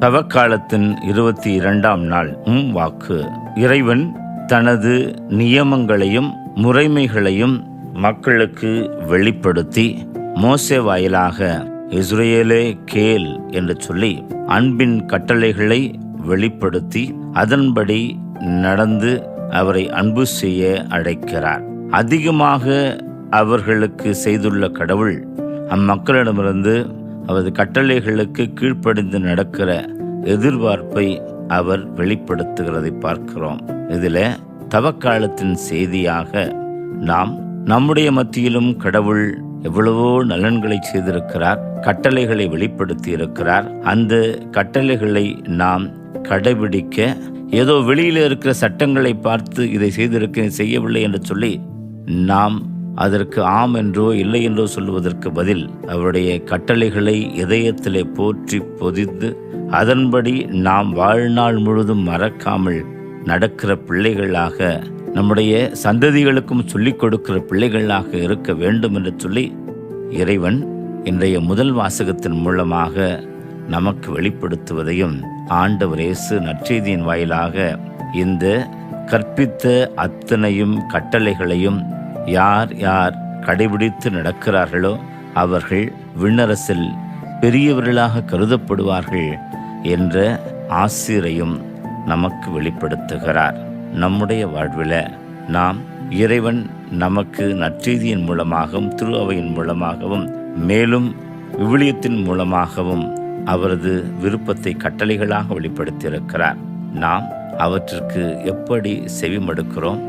தவக்காலத்தின் 22ஆம் நாள் வாக்கு. இறைவன் தனது நியமங்களையும் முறைமைகளையும் மக்களுக்கு வெளிப்படுத்தி மோசே வாயிலாக இஸ்ரவேலே கேள் என்று சொல்லி அன்பின் கட்டளைகளை வெளிப்படுத்தி அதன்படி நடந்து அவரை அன்பு செய்ய அழைக்கிறார். அதிகமாக அவர்களுக்கு செய்துள்ள கடவுள் அம்மக்களிடமிருந்து அவரது கட்டளைகளுக்கு கீழ்ப்படிந்து நடக்கிற எதிர்பார்ப்பை அவர் வெளிப்படுத்துகிறதை பார்க்கிறோம். இதில் தவக்காலத்தின் செய்தியாக நாம் நம்முடைய மத்தியிலும் கடவுள் எவ்வளவோ நலன்களை செய்திருக்கிறார், கட்டளைகளை வெளிப்படுத்தி இருக்கிறார். அந்த கட்டளைகளை நாம் கடைபிடிக்க ஏதோ வெளியில இருக்கிற சட்டங்களை பார்த்து இதை செய்திருக்க செய்யவில்லை என்று சொல்லி நாம் அதற்கு ஆம் என்றோ இல்லை என்றோ சொல்லுவதற்கு பதில் அவருடைய கட்டளைகளை இதயத்திலே போற்றி பொதிந்து அதன்படி நாம் வாழ்நாள் முழுதும் மறக்காமல் நடக்கிற பிள்ளைகளாக, நம்முடைய சந்ததிகளுக்கும் சொல்லிக் கொடுக்கிற பிள்ளைகளாக இருக்க வேண்டும் என்று சொல்லி இறைவன் இன்றைய முதல் வாசகத்தின் மூலமாக நமக்கு வெளிப்படுத்துவதையும் ஆண்டவர் இயேசு நற்செய்தியின் வாயிலாக இந்த கற்பித்த அத்தனையும் கட்டளைகளையும் யார் யார் கடைபிடித்து நடக்கிறார்களோ அவர்கள் விண்ணரசில் பெரியவர்களாக கருதப்படுவார்கள் என்ற ஆசிரையும் நமக்கு வெளிப்படுத்துகிறார். நம்முடைய வாழ்வில் நாம் இறைவன் நமக்கு நற்செய்தியின் மூலமாகவும் திரு அவையின் மூலமாகவும் மேலும் விவிலியத்தின் மூலமாகவும் அவரது விருப்பத்தை கட்டளைகளாக வெளிப்படுத்தியிருக்கிறார். நாம் அவற்றிற்கு எப்படி செவிமடுக்கிறோம்,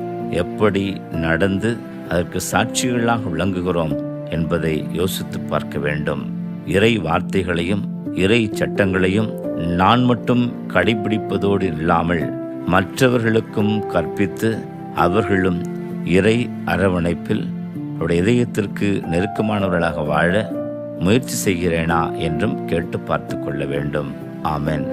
எப்படி நடந்து அதற்கு சாட்சிகளாக விளங்குகிறோம் என்பதை யோசித்து பார்க்க வேண்டும். இறை வார்த்தைகளையும் இறை சட்டங்களையும் நான் மட்டும் கடைபிடிப்பதோடு இல்லாமல் மற்றவர்களுக்கும் கற்பித்து அவர்களும் இறை அரவணைப்பில் அவருடைய இதயத்திற்கு நெருக்கமானவர்களாக வாழ முயற்சி செய்கிறேனா என்றும் கேட்டு பார்த்து கொள்ள வேண்டும். ஆமென்.